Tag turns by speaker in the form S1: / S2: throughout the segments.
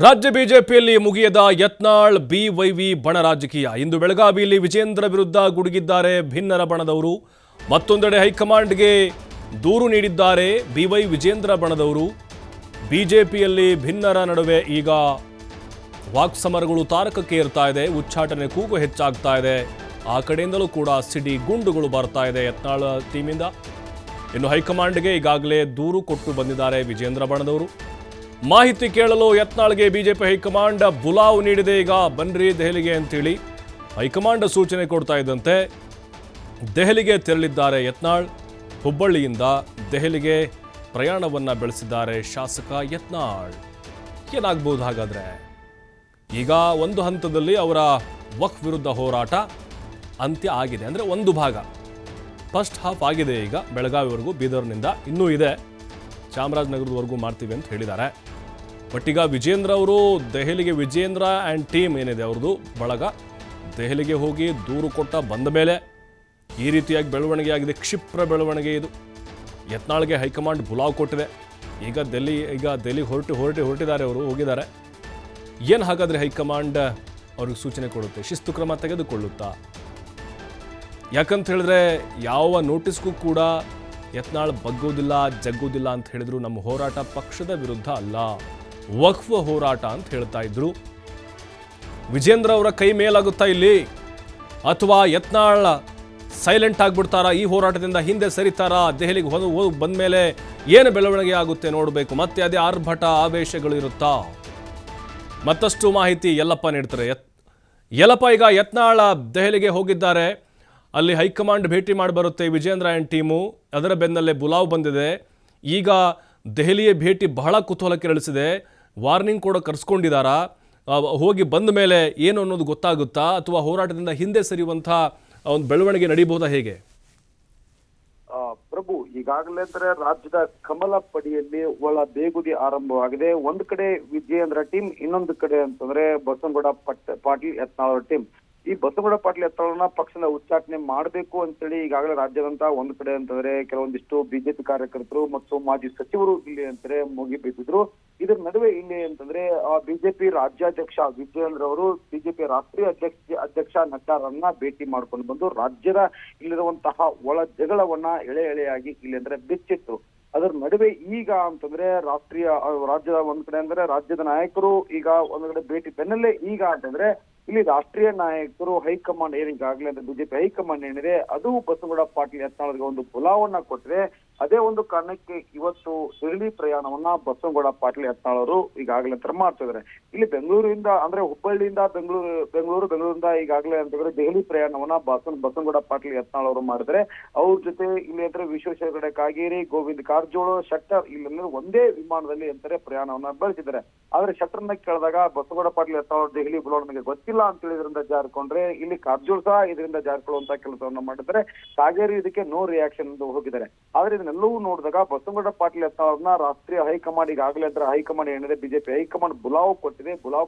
S1: ರಾಜ್ಯ ಬಿಜೆಪಿಯಲ್ಲಿ ಮುಗಿಯದ ಯತ್ನಾಳ್ ಬಿವೈವಿ ಬಣ ರಾಜಕೀಯ. ಇಂದು ಬೆಳಗಾವಿಯಲ್ಲಿ ವಿಜೇಂದ್ರ ವಿರುದ್ಧ ಗುಡುಗಿದ್ದಾರೆ ಭಿನ್ನರ ಬಣದವರು. ಮತ್ತೊಂದೆಡೆ ಹೈಕಮಾಂಡ್ಗೆ ದೂರು ನೀಡಿದ್ದಾರೆ ಬಿವೈ ವಿಜೇಂದ್ರ ಬಣದವರು. ಬಿಜೆಪಿಯಲ್ಲಿ ಭಿನ್ನರ ನಡುವೆ ಈಗ ವಾಕ್ಸಮರಗಳು ತಾರಕಕ್ಕೆ ಏರ್ತಾ ಇದೆ. ಉಚ್ಚಾಟನೆ ಕೂಗು ಹೆಚ್ಚಾಗ್ತಾ ಇದೆ. ಆ ಕಡೆಯಿಂದಲೂ ಕೂಡ ಸಿಡಿ ಗುಂಡುಗಳು ಬರ್ತಾ ಇದೆ ಯತ್ನಾಳ್ ಟೀಮಿಂದ. ಇನ್ನು ಹೈಕಮಾಂಡ್ಗೆ ಈಗಾಗಲೇ ದೂರು ಕೊಟ್ಟು ಬಂದಿದ್ದಾರೆ ವಿಜೇಂದ್ರ ಬಣದವರು. ಮಾಹಿತಿ ಕೇಳಲು ಯತ್ನಾಳ್ಗೆ ಬಿಜೆಪಿ ಹೈಕಮಾಂಡ್ ಬುಲಾವ್ ನೀಡಿದೆ. ಈಗ ಬನ್ರಿ ದೆಹಲಿಗೆ ಅಂತೇಳಿ ಹೈಕಮಾಂಡ್ ಸೂಚನೆ ಕೊಡ್ತಾ ಇದ್ದಂತೆ ದೆಹಲಿಗೆ ತೆರಳಿದ್ದಾರೆ ಯತ್ನಾಳ್. ಹುಬ್ಬಳ್ಳಿಯಿಂದ ದೆಹಲಿಗೆ ಪ್ರಯಾಣವನ್ನ ಬೆಳೆಸಿದ್ದಾರೆ ಶಾಸಕ ಯತ್ನಾಳ್. ಏನಾಗ್ಬೋದು ಹಾಗಾದ್ರೆ? ಈಗ ಒಂದು ಹಂತದಲ್ಲಿ ಅವರ ವಕ್ಫ್ ವಿರುದ್ಧ ಹೋರಾಟ ಅಂತ್ಯ ಆಗಿದೆ. ಅಂದರೆ ಒಂದು ಭಾಗ ಫಸ್ಟ್ ಹಾಫ್ ಆಗಿದೆ. ಈಗ ಬೆಳಗಾವಿವರೆಗೂ, ಬೀದರ್ನಿಂದ ಇನ್ನೂ ಇದೆ, ಚಾಮರಾಜನಗರದವರೆಗೂ ಮಾಡ್ತೀವಿ ಅಂತ ಹೇಳಿದ್ದಾರೆ. ಬಟ್ ಈಗ ವಿಜೇಂದ್ರ ಅವರು ದೆಹಲಿಗೆ, ವಿಜೇಂದ್ರ ಆ್ಯಂಡ್ ಟೀಮ್ ಏನಿದೆ ಅವ್ರದ್ದು ಬಳಗ, ದೆಹಲಿಗೆ ಹೋಗಿ ದೂರು ಕೊಟ್ಟ ಬಂದ ಮೇಲೆ ಈ ರೀತಿಯಾಗಿ ಬೆಳವಣಿಗೆ ಆಗಿದೆ. ಕ್ಷಿಪ್ರ ಬೆಳವಣಿಗೆ ಇದು. ಯತ್ನಾಳ್ಗೆ ಹೈಕಮಾಂಡ್ ಬುಲಾವ್ ಕೊಟ್ಟಿದೆ. ಈಗ ದೆಹಲಿಗೆ ಹೊರಟಿದ್ದಾರೆ, ಅವರು ಹೋಗಿದ್ದಾರೆ. ಏನು ಹಾಗಾದರೆ ಹೈಕಮಾಂಡ್ ಅವ್ರಿಗೆ ಸೂಚನೆ ಕೊಡುತ್ತೆ? ಶಿಸ್ತು ಕ್ರಮ ತೆಗೆದುಕೊಳ್ಳುತ್ತಾ? ಯಾಕಂತ ಹೇಳಿದ್ರೆ ಯಾವ ನೋಟಿಸ್ಗೂ ಕೂಡ ಯತ್ನಾಳ್ ಬಗ್ಗೋದಿಲ್ಲ, ಜಗ್ಗೋದಿಲ್ಲ ಅಂತ ಹೇಳಿದ್ರು. ನಮ್ಮ ಹೋರಾಟ ಪಕ್ಷದ ವಿರುದ್ಧ ಅಲ್ಲ, ವಕ್ಫ್ ಹೋರಾಟ ಅಂತ ಹೇಳ್ತಾ ಇದ್ರು. ವಿಜೇಂದ್ರ ಅವರ ಕೈ ಮೇಲಾಗುತ್ತಾ ಇಲ್ಲಿ, ಅಥವಾ ಯತ್ನಾಳ್ ಸೈಲೆಂಟ್ ಆಗ್ಬಿಡ್ತಾರಾ? ಈ ಹೋರಾಟದಿಂದ ಹಿಂದೆ ಸರಿತಾರಾ? ದೆಹಲಿಗೆ ಹೋಗಿ ಬಂದ ಮೇಲೆ ಏನು ಬೆಳವಣಿಗೆ ಆಗುತ್ತೆ ನೋಡಬೇಕು. ಮತ್ತೆ ಅದೇ ಆರ್ಭಟ ಆವೇಶಗಳು ಇರುತ್ತಾ? ಮತ್ತಷ್ಟು ಮಾಹಿತಿ ಯಲ್ಲಪ್ಪ ನೀಡ್ತಾರೆ. ಯಲ್ಲಪ್ಪ, ಈಗ ಯತ್ನಾಳ್ ದೆಹಲಿಗೆ ಹೋಗಿದ್ದಾರೆ. ಅಲ್ಲಿ ಹೈಕಮಾಂಡ್ ಭೇಟಿ ಮಾಡಿ ಬರುತ್ತೆ ವಿಜೇಂದ್ರ ಆ್ಯಂಡ್ ಟೀಮು. ಅದರ ಬೆನ್ನಲ್ಲೇ ಬುಲಾವ್ ಬಂದಿದೆ. ಈಗ ದೆಹಲಿಯ ಭೇಟಿ ಬಹಳ ಕುತೂಹಲ ಕೆರಳಿಸಿದೆ. ವಾರ್ನಿಂಗ್ ಕೂಡ ಕರೆಸ್ಕೊಂಡಿದ್ದಾರಾ? ಹೋಗಿ ಬಂದ ಮೇಲೆ ಏನು ಅನ್ನೋದು ಗೊತ್ತಾಗುತ್ತಾ, ಅಥವಾ ಹೋರಾಟದಿಂದ ಹಿಂದೆ ಸರಿಯುವಂಥ ಒಂದು ಬೆಳವಣಿಗೆ ನಡೀಬಹುದಾ? ಹೇಗೆ
S2: ಪ್ರಭು, ಈಗಾಗಲೇ ರಾಜ್ಯದ ಕಮಲ ಪಡಿಯಲ್ಲಿ ಒಳ ಬೇಗುದಿ ಆರಂಭವಾಗಿದೆ. ಒಂದು ಕಡೆ ವಿಜಯೇಂದ್ರ ಟೀಮ್, ಇನ್ನೊಂದು ಕಡೆ ಅಂತಂದ್ರೆ ಬಸವನಗೌಡ ಪಾಟೀಲ್ ಯತ್ನಾಳ್ ಟೀಮ್. ಈ ಬಸವನಗೌಡ ಪಾಟೀಲ್ ಯತ್ನಾಳನ್ನ ಪಕ್ಷದ ಉಚ್ಚಾಟನೆ ಮಾಡಬೇಕು ಅಂತೇಳಿ ಈಗಾಗಲೇ ರಾಜ್ಯದಂತ ಒಂದು ಕಡೆ ಅಂತಂದ್ರೆ ಕೆಲವೊಂದಿಷ್ಟು ಬಿಜೆಪಿ ಕಾರ್ಯಕರ್ತರು ಮತ್ತು ಮಾಜಿ ಸಚಿವರು ಇಲ್ಲಿ ಅಂತಾರೆ ಮುಗಿಬಿದ್ದಿದ್ರು. ಇದರ ನಡುವೆ ಇಲ್ಲಿ ಅಂತಂದ್ರೆ ಬಿಜೆಪಿ ರಾಜ್ಯಾಧ್ಯಕ್ಷ ವಿಜಯೇಂದ್ರ ಅವರು ಬಿಜೆಪಿ ರಾಷ್ಟ್ರೀಯ ಅಧ್ಯಕ್ಷ ನಡ್ಡಾರನ್ನ ಭೇಟಿ ಮಾಡ್ಕೊಂಡು ಬಂದು ರಾಜ್ಯದ ಇಲ್ಲಿರುವಂತಹ ಒಳ ಜಗಳವನ್ನ ಎಳೆಯಾಗಿ ಇಲ್ಲಿ ಅಂದ್ರೆ ಬಿಚ್ಚಿತ್ತು. ಅದರ ನಡುವೆ ಈಗ ಅಂತಂದ್ರೆ ರಾಜ್ಯದ ಒಂದ್ ಕಡೆ ಅಂದ್ರೆ ರಾಜ್ಯದ ನಾಯಕರು ಈಗ ಒಂದ್ ಕಡೆ ಭೇಟಿ ಬೆನ್ನಲ್ಲೇ ಈಗ ಅಂತಂದ್ರೆ ಇಲ್ಲಿ ರಾಷ್ಟ್ರೀಯ ನಾಯಕರು ಹೈಕಮಾಂಡ್ ಏನಿಗಾಗಲೇ ಅಂದ್ರೆ ಬಿಜೆಪಿ ಹೈಕಮಾಂಡ್ ಏನಿದೆ ಅದು ಬಸವನಗೌಡ ಪಾಟೀಲ್ ಯತ್ನಾಳ್ಗೆ ಒಂದು ಬುಲಾವನ್ನ ಕೊಟ್ಟಿದೆ. ಅದೇ ಒಂದು ಕಾರಣಕ್ಕೆ ಇವತ್ತು ದೆಹಲಿ ಪ್ರಯಾಣವನ್ನ ಬಸವನಗೌಡ ಪಾಟೀಲ್ ಯತ್ನಾಳ್ ಅವರು ಈಗಾಗಲೇ ಮಾಡ್ತಿದ್ದಾರೆ. ಇಲ್ಲಿ ಬೆಂಗಳೂರಿಂದ ಅಂದ್ರೆ ಹುಬ್ಬಳ್ಳಿಯಿಂದ ಬೆಂಗಳೂರಿಂದ ಈಗಾಗಲೇ ಅಂತಂದ್ರೆ ದೆಹಲಿ ಪ್ರಯಾಣವನ್ನ ಬಸವನಗೌಡ ಪಾಟೀಲ್ ಯತ್ನಾಳ್ ಅವರು ಮಾಡಿದ್ರೆ, ಅವ್ರ ಜೊತೆ ಇಲ್ಲಿ ಅಂದ್ರೆ ವಿಶ್ವೇಶ್ವರ ಹೆಗಡೆ ಕಾಗೇರಿ, ಗೋವಿಂದ ಕಾರಜೋಳ, ಶೆಟ್ಟರ್ ಇಲ್ಲಿ ಒಂದೇ ವಿಮಾನದಲ್ಲಿ ಅಂತಾರೆ ಪ್ರಯಾಣವನ್ನ ಬೆಳೆಸಿದ್ದಾರೆ. ಆದ್ರೆ ಶೆಟ್ಟರ್ನ ಕೇಳಿದಾಗ ಬಸವನಗೌಡ ಪಾಟೀಲ್ ಯತ್ನಾಳ್ ಅವರು ದೆಹಲಿ ಬುಲಾವ್ ನನಗೆ ಗೊತ್ತಿಲ್ಲ ಅಂತ ಹೇಳಿದ್ರಿಂದ ಜಾರಿಕೊಂಡ್ರೆ, ಇಲ್ಲಿ ಕಾರಜೋಳ ಸಹ ಇದರಿಂದ ಜಾರಿಕೊಳ್ಳುವಂತ ಕೆಲಸವನ್ನ ಮಾಡಿದ್ದಾರೆ. ಕಾಗೇರಿ ಇದಕ್ಕೆ ನೋ ರಿಯಾಕ್ಷನ್ ಎಂದು ಹೋಗಿದ್ದಾರೆ. ಆದ್ರೆ ಇದನ್ನೆಲ್ಲವೂ ನೋಡಿದಾಗ ಬಸವನಗೌಡ ಪಾಟೀಲ್ ಯತ್ನಾಳ್ನ ರಾಷ್ಟ್ರೀಯ ಹೈಕಮಾಂಡ್ ಈಗಾಗಲೇ ಅಂದ್ರೆ ಹೈಕಮಾಂಡ್ ಏನಿದೆ ಬಿಜೆಪಿ ಹೈಕಮಾಂಡ್ ಬುಲಾವ್ ಕೊಟ್ಟಿದೆ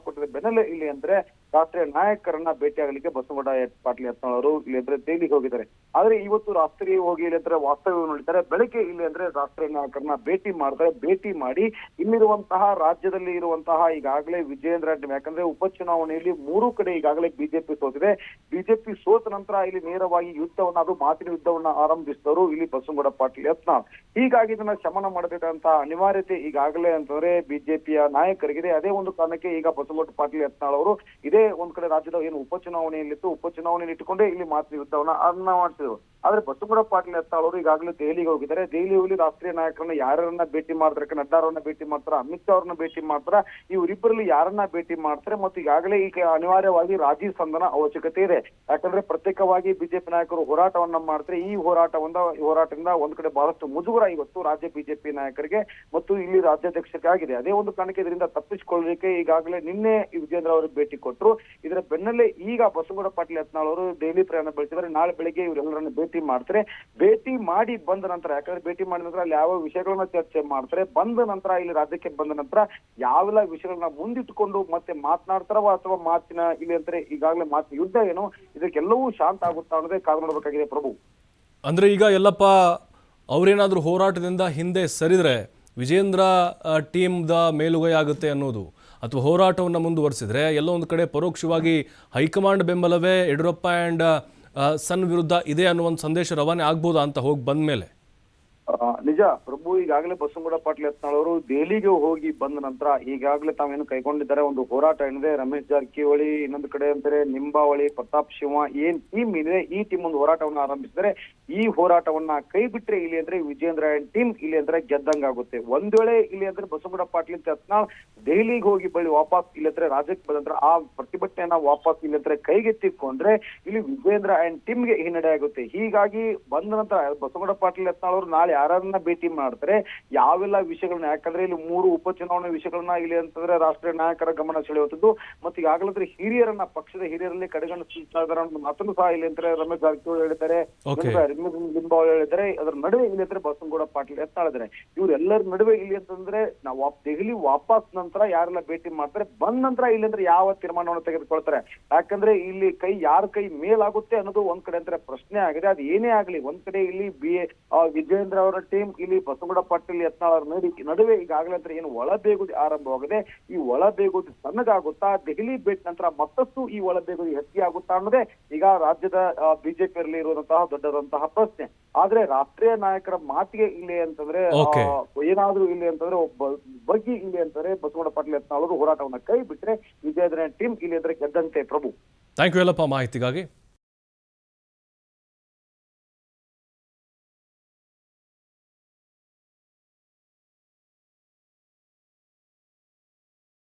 S2: ಬೆನ್ನಲ್ಲೇ ಇಲ್ಲಿ ಅಂದ್ರೆ ರಾಷ್ಟ್ರೀಯ ನಾಯಕರನ್ನ ಭೇಟಿಯಾಗಲಿಕ್ಕೆ ಬಸವನಗೌಡ ಪಾಟೀಲ್ ಯತ್ನಾಳ್ ಅವರು ಇಲ್ಲಿ ಅಂದ್ರೆ ದೆಹಲಿಗೆ ಹೋಗಿದ್ದಾರೆ. ಆದ್ರೆ ಇವತ್ತು ರಾಷ್ಟ್ರೀಯ ಹೋಗಿ ಇಲ್ಲಿ ಅಂದ್ರೆ ವಾಸ್ತವ್ಯ ನೋಡಿದ್ದಾರೆ. ಬೆಳಗ್ಗೆ ಇಲ್ಲಿ ಅಂದ್ರೆ ರಾಷ್ಟ್ರೀಯ ನಾಯಕರನ್ನ ಭೇಟಿ ಮಾಡ್ತಾರೆ. ಭೇಟಿ ಮಾಡಿ ಇಲ್ಲಿರುವಂತಹ ರಾಜ್ಯದಲ್ಲಿ ಇರುವಂತಹ ಈಗಾಗಲೇ ವಿಜಯೇಂದ್ರ, ಯಾಕಂದ್ರೆ ಉಪಚುನಾವಣೆಯಲ್ಲಿ 3 ಕಡೆ ಈಗಾಗಲೇ ಬಿಜೆಪಿ ಸೋತಿದೆ. ಬಿಜೆಪಿ ಸೋತ ನಂತರ ಇಲ್ಲಿ ನೇರವಾಗಿ ಯುದ್ಧವನ್ನ, ಅದು ಮಾತಿನ ಯುದ್ಧವನ್ನ ಆರಂಭಿಸಿದವರು ಇಲ್ಲಿ ಬಸವನಗೌಡ ಪಾಟೀಲ್ ಯತ್ನಾಳ್. ಹೀಗಾಗಿ ಇದನ್ನ ಶಮನ ಮಾಡಬೇಕಂತ ಅನಿವಾರ್ಯತೆ ಈಗಾಗಲೇ ಅಂತಂದ್ರೆ ಬಿಜೆಪಿಯ ನಾಯಕರಿಗಿದೆ. ಅದೇ ಒಂದು ಕಾರಣಕ್ಕೆ ಈಗ ಬಸವನಗೌಡ ಪಾಟೀಲ್ ಯತ್ನಾಳ್ ಅವರು ಇದೇ ಒಂದ್ ಕಡೆ ರಾಜ್ಯದ ಏನು ಉಪಚುನಾವಣೆಯಲ್ಲಿತ್ತು, ಉಪಚುನಾವಣೆಯಲ್ಲಿ ಇಟ್ಟುಕೊಂಡೇ ಇಲ್ಲಿ ಮಾತಿನ ಯುದ್ಧವನ್ನ ಮಾಡ್ತಿದ್ರು. ಆದ್ರೆ ಬಸವನಗೌಡ ಪಾಟೀಲ್ ಯತ್ನಾಳ್ ಅವರು ಈಗಾಗಲೇ ದೆಹಲಿಗೆ ಹೋಗಿದ್ದಾರೆ. ದೆಹಲಿಯಲ್ಲಿ ರಾಷ್ಟ್ರೀಯ ನಾಯಕರನ್ನ ಯಾರನ್ನ ಭೇಟಿ ಮಾಡ್ತಾರೆ? ನಡ್ಡಾರನ್ನ ಭೇಟಿ ಮಾಡ್ತಾರ, ಅಮಿತ್ ಶಾ ಅವ್ರನ್ನ ಭೇಟಿ ಮಾಡ್ತಾರ, ಇವರಿಬ್ಬರಲ್ಲಿ ಯಾರನ್ನ ಭೇಟಿ ಮಾಡ್ತಾರೆ? ಮತ್ತು ಈಗಾಗಲೇ ಈಗ ಅನಿವಾರ್ಯವಾಗಿ ರಾಜೀವ್ ಸಂಧಾನ ಅವಶ್ಯಕತೆ ಇದೆ. ಯಾಕಂದ್ರೆ ಪ್ರತ್ಯೇಕವಾಗಿ ಬಿಜೆಪಿ ನಾಯಕರು ಹೋರಾಟವನ್ನ ಮಾಡ್ತಾರೆ. ಈ ಹೋರಾಟದಿಂದ ಒಂದ್ ಕಡೆ ಬಹಳಷ್ಟು ಮುಜುಗರ ಇವತ್ತು ರಾಜ್ಯ ಬಿಜೆಪಿ ನಾಯಕರಿಗೆ ಮತ್ತು ಇಲ್ಲಿ ರಾಜ್ಯಾಧ್ಯಕ್ಷರಿಗೆ ಆಗಿದೆ. ಅದೇ ಒಂದು ಕಾರಣಕ್ಕೆ ಇದರಿಂದ ತಪ್ಪಿಸಿಕೊಳ್ಳಲಿಕ್ಕೆ ಈಗಾಗಲೇ ನಿನ್ನೆ ವಿಜೇಂದ್ರ ಅವರಿಗೆ ಭೇಟಿ ಕೊಟ್ಟರು. ಇದರ ಬೆನ್ನಲ್ಲೇ ಈಗ ಬಸವನಗೌಡ ಪಾಟೀಲ್ ಯತ್ನಾಳ್ ಅವರು ದೆಹಲಿ ಪ್ರಯಾಣ ಬೆಳೆಸಿದ್ದಾರೆ. ನಾಳೆ ಬೆಳಿಗ್ಗೆ ಇವರೆಲ್ಲರನ್ನ ಭೇಟಿ ಮಾಡ್ತಾರೆ. ಭೇಟಿ ಮಾಡಿ ಬಂದ ನಂತರ, ಯಾಕಂದ್ರೆ ಭೇಟಿ ಮಾಡಿದ ನಂತರ ಅಲ್ಲಿ ಯಾವ ವಿಷಯಗಳನ್ನ ಚರ್ಚೆ ಮಾಡ್ತಾರೆ, ಬಂದ ನಂತರ ಇಲ್ಲಿ ರಾಜ್ಯಕ್ಕೆ ಬಂದ ನಂತರ ಯಾವೆಲ್ಲ ವಿಷಯಗಳನ್ನ ಮುಂದಿಟ್ಟುಕೊಂಡು ಮತ್ತೆ ಮಾತನಾಡ್ತಾರ ಅಥವಾ ಮಾತಿನ ಇಲ್ಲಿ ಅಂದ್ರೆ ಈಗಾಗಲೇ ಮಾತಿನ ಯುದ್ಧ ಏನು, ಇದಕ್ಕೆಲ್ಲವೂ ಶಾಂತ ಆಗುತ್ತಾ ಅನ್ನೋದೇ ಕಾದು ನೋಡಬೇಕಾಗಿದೆ ಪ್ರಭು.
S1: ಅಂದ್ರೆ ಈಗ ಯಲ್ಲಪ್ಪ ಅವರೇನಾದ್ರೂ ಹೋರಾಟದಿಂದ ಹಿಂದೆ ಸರಿದ್ರೆ ವಿಜೇಂದ್ರ ಟೀಮ್ದ ಮೇಲುಗೈ ಆಗುತ್ತೆ ಅನ್ನೋದು, ಅಥವಾ ಹೋರಾಟವನ್ನು ಮುಂದುವರಿಸಿದ್ರೆ ಎಲ್ಲೋ ಒಂದು ಕಡೆ ಪರೋಕ್ಷವಾಗಿ ಹೈಕಮಾಂಡ್ ಬೆಂಬಲವೇ ಯಡಿಯೂರಪ್ಪ ಆ್ಯಂಡ್ ಸನ್ ವಿರುದ್ಧ ಇದೆ ಅನ್ನೋ ಒಂದು ಸಂದೇಶ ರವಾನೆ ಆಗ್ಬೋದಾ ಅಂತ ಹೋಗಿ ಬಂದ ಮೇಲೆ?
S2: ನಿಜ ಪ್ರಭು, ಈಗಾಗಲೇ ಬಸವನಗೌಡ ಪಾಟೀಲ್ ಯತ್ನಾಳ್ ಅವರು ದೆಹಲಿಗೆ ಹೋಗಿ ಬಂದ ನಂತರ ಈಗಾಗಲೇ ತಾವೇನು ಕೈಗೊಂಡಿದ್ದಾರೆ ಒಂದು ಹೋರಾಟ ಏನಿದೆ, ರಮೇಶ್ ಜಾರಕಿಹೊಳಿ, ಇನ್ನೊಂದು ಕಡೆ ಅಂತಾರೆ ನಿಂಬಾವಳಿ, ಪ್ರತಾಪ್ ಶಿವ ಏನ್ ಟೀಮ್ ಇದೆ, ಈ ಟೀಮ್ ಒಂದು ಹೋರಾಟವನ್ನ ಆರಂಭಿಸಿದರೆ ಈ ಹೋರಾಟವನ್ನ ಕೈ ಬಿಟ್ರೆ ಇಲ್ಲಿ ಅಂದ್ರೆ ವಿಜೇಂದ್ರ ಟೀಮ್ ಇಲ್ಲಿ ಅಂದ್ರೆ ಗೆದ್ದಂಗಾಗುತ್ತೆ. ಒಂದ್ ವೇಳೆ ಇಲ್ಲಿ ಅಂದ್ರೆ ಬಸವನಗೌಡ ಪಾಟೀಲ್ ಯತ್ನಾಳ್ ದೆಹಲಿಗೆ ಹೋಗಿ ಬಳಿ ವಾಪಸ್ ಇಲ್ಲಿ ಅಂದ್ರೆ ರಾಜ್ಯಕ್ಕೆ ಬಂದಂತರ ಆ ಪ್ರತಿಭಟನೆಯನ್ನ ವಾಪಸ್ ಇಲ್ಲಿ ಅಂದ್ರೆ ಕೈಗೆತ್ತಿಕೊಂಡ್ರೆ ಇಲ್ಲಿ ವಿಜೇಂದ್ರ ಅಂಡ್ ಟೀಮ್ಗೆ ಹಿನ್ನಡೆ ಆಗುತ್ತೆ. ಹೀಗಾಗಿ ಬಂದ ನಂತರ ಬಸವನಗೌಡ ಪಾಟೀಲ್ ಯತ್ನಾಳ್ ಅವರು ನಾಳೆ ಯಾರನ್ನ ಭೇಟಿ ಮಾಡ್ತಾರೆ, ಯಾವೆಲ್ಲ ವಿಷಯಗಳನ್ನ, ಯಾಕಂದ್ರೆ ಇಲ್ಲಿ 3 ಉಪಚುನಾವಣೆ ವಿಷಯಗಳನ್ನ ಇಲ್ಲಿ ಅಂತಂದ್ರೆ ರಾಷ್ಟ್ರೀಯ ನಾಯಕರ ಗಮನ ಸೆಳೆಯುವಂಥದ್ದು ಮತ್ತೆ ಈಗಾಗಲೇ ಹಿರಿಯರನ್ನ ಪಕ್ಷದ ಹಿರಿಯರಲ್ಲಿ ಕಡೆಗಣಿಸ್ತಾ ಇದ್ದಾರೆ ಅನ್ನೋ ಮಾತನ್ನು ಸಹ ಇಲ್ಲಿ ಅಂತಾರೆ ರಮೇಶ್ ಜಾರಕಿಹೊಳಿ ಹೇಳಿದ್ದಾರೆ, ಲಿಂಬಾವಳಿ ಹೇಳಿದ್ದಾರೆ. ಅದರ ನಡುವೆ ಇಲ್ಲಿ ಅಂದ್ರೆ ಬಸವನಗೌಡ ಪಾಟೀಲ್ ಯತ್ನಾಳ್ ಇದ್ದಾರೆ. ಇವ್ರೆಲ್ಲರ ನಡುವೆ ಇಲ್ಲಿ ಅಂತಂದ್ರೆ ನಾವು ದೆಹಲಿ ವಾಪಸ್ ನಂತರ ಯಾರೆಲ್ಲ ಭೇಟಿ ಮಾಡ್ತಾರೆ, ಬಂದ ನಂತರ ಇಲ್ಲಿ ಅಂದ್ರೆ ಯಾವ ತೀರ್ಮಾನವನ್ನು ತೆಗೆದುಕೊಳ್ತಾರೆ, ಯಾಕಂದ್ರೆ ಇಲ್ಲಿ ಯಾರ ಕೈ ಮೇಲಾಗುತ್ತೆ ಅನ್ನೋದು ಒಂದ್ ಕಡೆ ಅಂದ್ರೆ ಪ್ರಶ್ನೆ ಆಗಿದೆ. ಅದು ಏನೇ ಆಗ್ಲಿ, ಒಂದ್ ಕಡೆ ಇಲ್ಲಿ ವಿಜೇಂದ್ರ ಅವರ ಟೀಮ್ ಇಲ್ಲಿ ಬಸವನಗೌಡ ಪಾಟೀಲ್ ಯತ್ನಾಳ್ ಅವರ ನಡುವೆ ಈಗಾಗಲೇ ಅಂದ್ರೆ ಏನು ಒಳಬೇಗುದಿ ಆರಂಭವಾಗಿದೆ. ಈ ಒಳಬೇಗುದಿ ಸಣ್ಣಗಾಗುತ್ತಾ, ದೆಹಲಿ ಭೇಟಿ ನಂತರ ಮತ್ತಷ್ಟು ಈ ಒಳಬೇಗುದಿ ಹೆಚ್ಚಿಗೆ ಆಗುತ್ತಾ ಅನ್ನೋದೇ ಈಗ ರಾಜ್ಯದ ಬಿಜೆಪಿಯಲ್ಲಿ ಇರುವಂತಹ ದೊಡ್ಡದಂತಹ ಪ್ರಶ್ನೆ. ಆದ್ರೆ ರಾಷ್ಟ್ರೀಯ ನಾಯಕರ ಮಾತಿಗೆ ಇಲ್ಲಿ ಅಂತಂದ್ರೆ ಏನಾದ್ರೂ ಇಲ್ಲಿ ಅಂತಂದ್ರೆ ಬಗ್ಗೆ ಇಲ್ಲಿ ಅಂತಂದ್ರೆ ಬಸವನಗೌಡ ಪಾಟೀಲ್ ಯತ್ನಾಳ್ ಅವರು ಹೋರಾಟವನ್ನ ಕೈ ಬಿಟ್ರೆ ವಿಜೇಂದ್ರ ಟೀಮ್ ಇಲ್ಲಿ ಅಂದ್ರೆ ಗೆದ್ದಂತೆ. ಪ್ರಭು,
S1: ಥ್ಯಾಂಕ್ ಯು ಎಲ್ಲಪ್ಪ ಮಾಹಿತಿಗಾಗಿ.